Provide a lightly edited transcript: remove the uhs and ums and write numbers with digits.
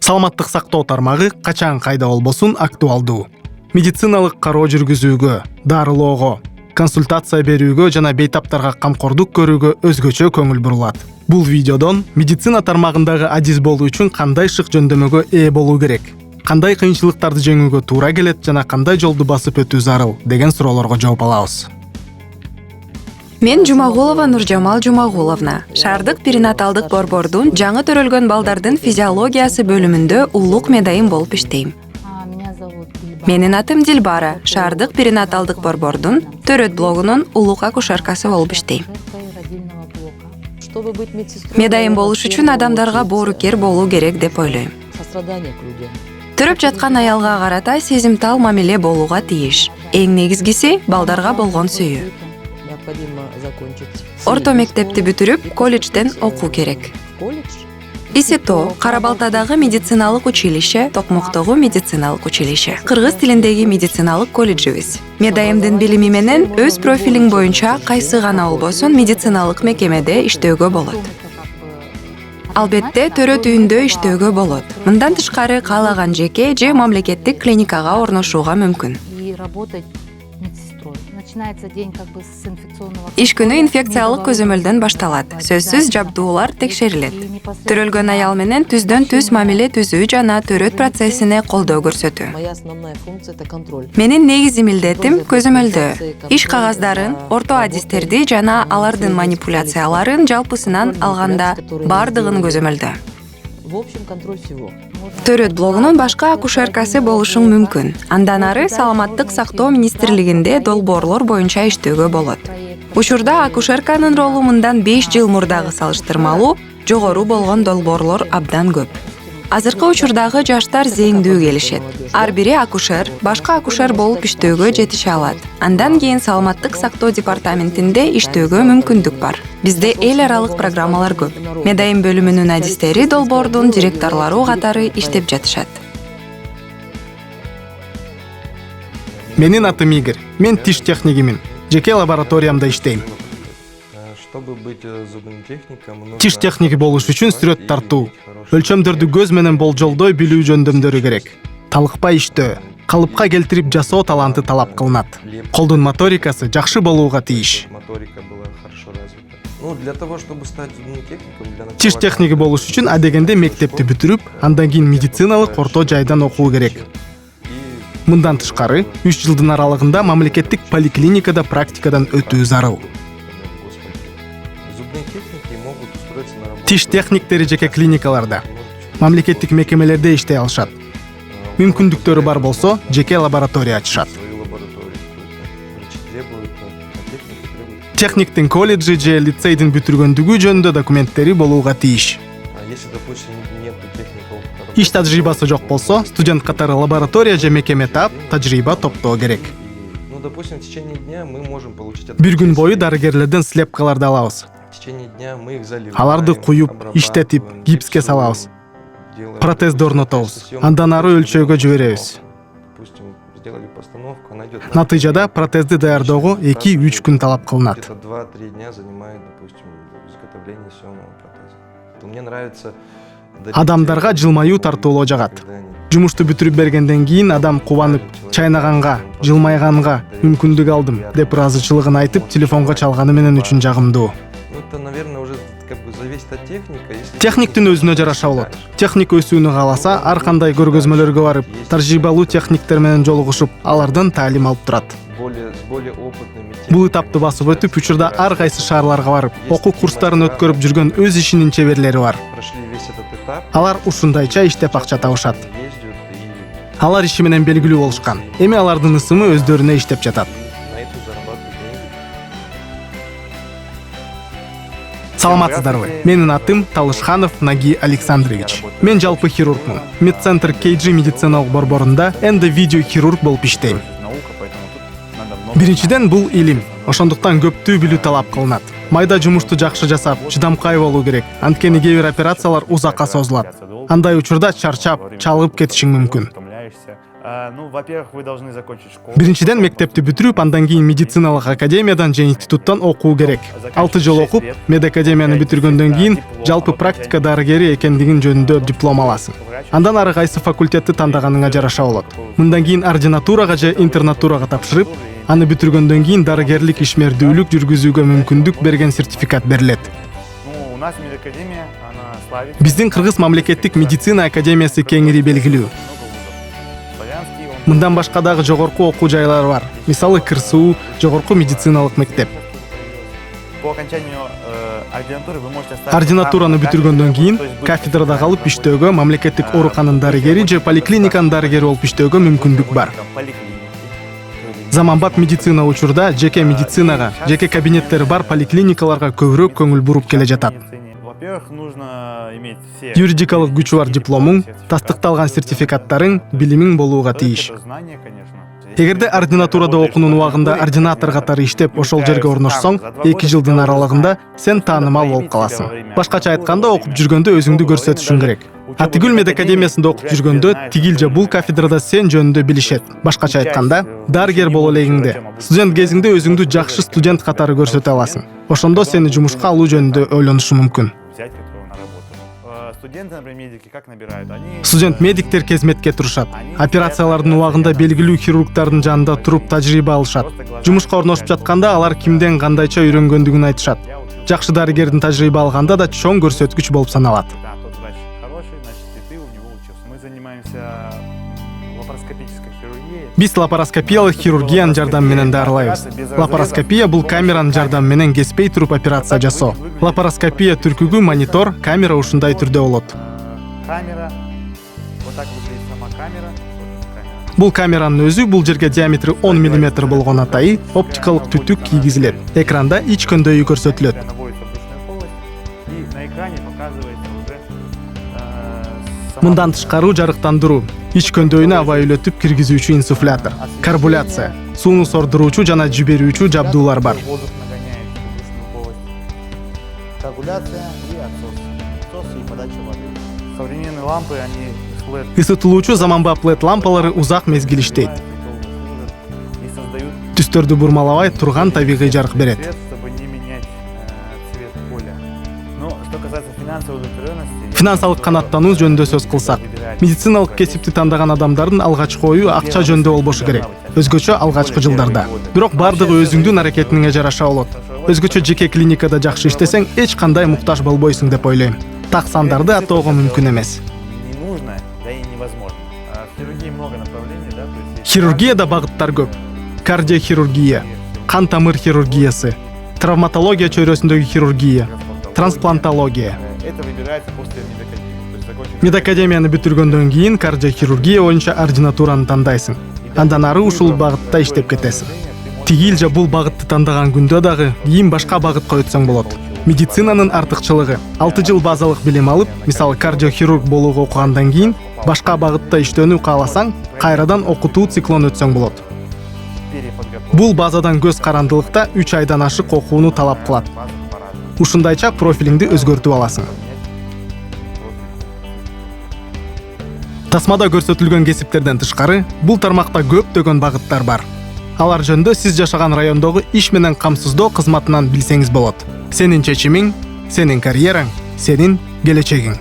Саламаттык сактоо тармагы качан кайда болбосун актуалдуу. Медициналык кароо жүргүзүүгө, дарылоого, консультация берүүгө жана бейтаптарга камкордук көрүүгө өзгөчө көңүл бурулат. Бул видеодон медицина тармагындагы адис болуу үчүн кандай шык жөндөмөгө ээ болуу керек, кандай кыйынчылыктарды жеңүүгө туура келет жана кандай жолду басып өтүү зарыл деген суроолорго жооп алабыз. Мен Жумагулова Нуржамал Жумагуловна, Шаардык перинаталдык борбордун жаңы төрөлгөн балдардын физиологиясы бөлүмүндө улук медайым болуп иштейм. Менин атым Дилбара, Шаардык перинаталдык борбордун төрөт блогунун улук акушеркасы болуп иштейм. Медайым болуш үчүн адамдарга боорукер болуу керек деп ойлойм. Төрөп жаткан аялга карата сезимтал мамиле болууга тийиш. Эң негизгиси балдарга болгон сүйүү. Орто мектепти бүтүрүп, колледжден окуу керек. ИСТО, Кара-Балтадагы медициналык училище, Токмоктогу медициналык училище, кыргыз тилиндеги медициналык колледжибиз. Медайымдын билими менен өз профилиң боюнча кайсы гана болбосун медициналык мекемеде иштөөгө болот. Албетте, төрөт үйүндө иштөөгө болот. Мындан тышкары каалаган жеке же мамлекеттик клиникага орношууга мүмкүн. Иш күнү инфекциялык көзөмөлдөн башталат. Сөзсүз жабдуулар текшерилет. Төрөлгөн аял менен түздөн түз мамиле түзүү жана төрөт процессине колдоо көрсөтүү. Менин негизи милдетим көзөмөлдөө. Иш кагаздарын, орто адистерди жана алардын манипуляцияларын жалпысынан алганда бардыгын көзөмөлдөө. Төрөт блогунун башка акушеркасы болушуң мүмкүн. Андан ары Саламаттык сактоо министрлигинде долбоорлор боюнча иштөөгө болот. Учурда акушерканын ролу мындан 5 жыл мурдагы салыштырмалуу жогору болгон долбоорлор абдан көп. Азыркы учурдагы жаштар зээңдүү келишет. Ар бири акушер, башка акушер болуп иштөөгө жетише алат. Андан кийин Саламаттык сактоо департаментинде иштөөгө мүмкүндүк бар. Бизде эл аралык программалар көп. Медайым бөлүмүнүн адистери долбоордун директорлору катары иштеп жатышат. Менин атым Игорь. Мен тиш технигимин. Жеке лабораториямда иштейм. Тиш техники болуш үчүн сүрөт тартуу, өлчөмдөрдү көз менен болжолдой билүү жөндөмдөрү керек. Талыкпай иштөө, калыпка келтирип жасоо таланты талап кылынат. Колдун моторикасы жакшы болууга тийиш. Тиш техники болуш үчүн адегенде мектепти бүтүрүп, андан кийин медициналык орто жайдан окуу керек. Мындан тышкары 3 жылдын аралыгында мамлекеттик поликлиникада практикадан өтүү зарыл. Тиш техниктери жеке клиникаларда, мамлекеттик мекемелерде иштей алышат. Мүмкүндүктөрү бар болсо, жеке лаборатория ачышат. Техниктин колледжи же лицейдин бүтүргөндүгү жөнүндө документтери болууга тийиш. Иш тажрыйбасы жок болсо, студент катары лаборатория же мекеме таап, тажрыйба топтоо керек. Бир күн бою дарыгерлерден слепкаларды алабыз. Аларды куюп, иштетип, гипске салабыз. Протезди орнотобуз. Андан ары өлчөөгө жиберебиз. Натыйжада протезди даярдоого 2-3 күн талап кылынат. Адамдарга жылмаюу тартуулоо жагат. Жумушту бүтүрүп бергенден кийин адам кубанып, чайнаганга, жылмайганга мүмкүндүк алдым деп ыраазычылыгын айтып, телефонго чалганы менен үчүн жагымдуу. Техниктин өзүнө жараша болот. Техник өсүүнү кааласа, ар кандай көргөзмөлөргө барып, тажрыйбалуу техниктер менен жолугушуп, алардан таалим алып турат. Бул этапты басып өтүп, учурда ар кайсы шаарларга барып, окуу курстарын өткөрүп жүргөн өз ишинин чеберлери бар. Алар ушундайча иштеп акча табышат. Алар иши менен белгилүү болушкан. Эми алардын ысымы өздөрүнө иштеп жатат. Саламатсыздарбы? Менин атым Талышханов Наги Александрович. Мен жалпы хирургмун. Медцентр KG медициналык борборунда эндовидеохирург болуп иштейм. Биринчиден бул илим. Ошондуктан көптүү билүү талап кылынат. Майда жумушту жакшы жасап, чыдамкай болуу керек. Анткени кээ бир операциялар узакка созулат. Андай учурда чарчап, чалгып кетишиң мүмкүн. Ну, во-первых, вы должны закончить школу. Биринчиден мектепти бүтүрүп, андан кийин медициналык академиядан же институттан окуу керек. 6 жыл окуп, медакадемияны бүтүргөндөн кийин жалпы практика дарыгери экендигин жөнүндө диплом аласың. Андан ары кайсы факультетти тандаганыңа жараша болот. Мындан кийин ординатурага же интернатурага тапшырып, аны бүтүргөндөн кийин дарыгерлик ишмердүүлүк жүргүзүүгө мүмкүндүк берген сертификат берилет. Ну, у нас медакадемия, она славится. Биздин Кыргыз мамлекеттик медицина академиясы кеңири белгилүү. Мындан башка дагы жогорку окуу жайлары бар. Мисалы КырСУ, жогорку медициналык мектеп. По окончанию ординатуры вы можете оставить. Ординатураны бүтүргөндөн кийин кафедрада калып иштөөгө, мамлекеттик оорукананын дарыгери же поликлиниканын дарыгери болуп иштөөгө мүмкүндүк бар. Заманбап медицина учурда жеке медицинага, жеке кабинеттери бар поликлиникаларга көбүрөөк көңүл буруп келе жатат. Во-первых, нужно иметь все Юридикалык күчү бар дипломуң, тастыкталган сертификаттарың, билимиң болууга тийиш. знания, конечно. Эгерде ординатурада окуунун убагында ординатор катары иштеп, ошол жерге орношсоң, 2 жылдын аралыгында сен таанымал болуп каласың. Башкача айтканда, окуп жүргөндө өзүңдү көрсөтүшүң керек. Атигүл медакадемиясында окуп жүргөндө тигил же бул кафедрада сен жөнүндө билишет. Башкача айтканда, дарыгер боло элегиңде, студент кезиңде өзүңдү жакшы студент катары көрсөтө аласың. Ошондо сени жумушка алуу жөнүндө ойлонушу мүмкүн. Взять которого на работу. Студенты, например, медики, как набирают? Они Студент-медиктер кезметке турушат. Операциялардын убагында белгилүү хирургдардын жанында туруп тажрыйба алышат. Жумушка орношуп жатканда алар кимден кандайча үйрөнгөндүгүн айтышат. Жакшы дарыгердин тажрыйба алганда да чоң көрсөткүч болуп саналат. Да, тот врач хороший, значит, и ты у него учился. Мы занимаемся лапароскопической хирургией. Биз лапароскопиялык хирургиянын жардамы менен дарылайбыз. Лапароскопия бул камеранын жардамы менен кеспей туруп операция жасоо. Лапароскопия түркүгү монитор, камера ушундай түрдө болот. Камера. Вот так выглядит сама камера. Вот камера. Бул камеранын өзү бул жерге диаметри 10 мм болгон атайы оптикалык түтүк кийгизилет. Экранда ич көндөөйү көрсөтүлөт. Наводится брюшная полость, и на экране показывается уже Мындан тышкары жарыктандыруу, ич көндөөйүнө аба үйлөтүп киргизүүчү инсуфлятор, карбуляция, сууну сордуруучу жана жиберүүчү жабдуулар бар. Воздух нагоняет брюшную полость. Коагуляция и отсос. Отсос и подача воды. Современные лампы, они LED. Ысытылуучу заманбап LED лампалары узак мезгил иштейт. И создают Түстөрдү бурмалабай турган табигый жарык берет. цвет, чтобы не менять цвет поля. Но что касается финансовой удовлетворенности, Финансалык канааттануу жөнүндө сөз кылсак, медициналык кесипти тандаган адамдардын алгачкы ою акча жөнүндө болбошу керек. Өзгөчө алгачкы жылдарда. Бирок бардыгы өзүңдүн аракетиңе жараша болот. Өзгөчө жеке клиникада жакшы иштесең, эч кандай муктаж болбойсуң деп ойлойм. Так сандарды атоого мүмкүн эмес. не нужно, да и невозможно. В хирургии много направлений, да, то есть есть Хирургияда багыттар көп. Кардиохирургия, кан тамыр хирургиясы, травматология чөйрөсүндөгү хирургия, трансплантология. Это выбирается после медакадемии. То есть закончив Медакадемияны бүтүргөндөн кийин кардиохирургия боюнча ординатураны тандайсың. Андан ары ушул багытта иштеп кетесиң. Тигил же бул багытты тандаган күндө дагы кийин башка багытка өтсөң болот. Медицинанын артыкчылыгы 6 жыл базалык билим алып, мисалы кардиохирург болууга окугандан кийин башка багытта иштөөнү кааласаң, кайрадан окутуу циклон өтсөң болот. переподготовку. Бул базадан көз карандылыкта 3 айдан ашык окууну талап кылат. Ушундайча профилиңди өзгөртүп аласың. Тасмада көрсөтүлгөн кесиптерден тышкары, бул тармакта көптөгөн багыттар бар. Алар жөнүндө сиз жашаган райондогу иш менен камсыздоо кызматынан билсеңиз болот. Сенин чечимиң, сенин карьераң, сенин келечегиң.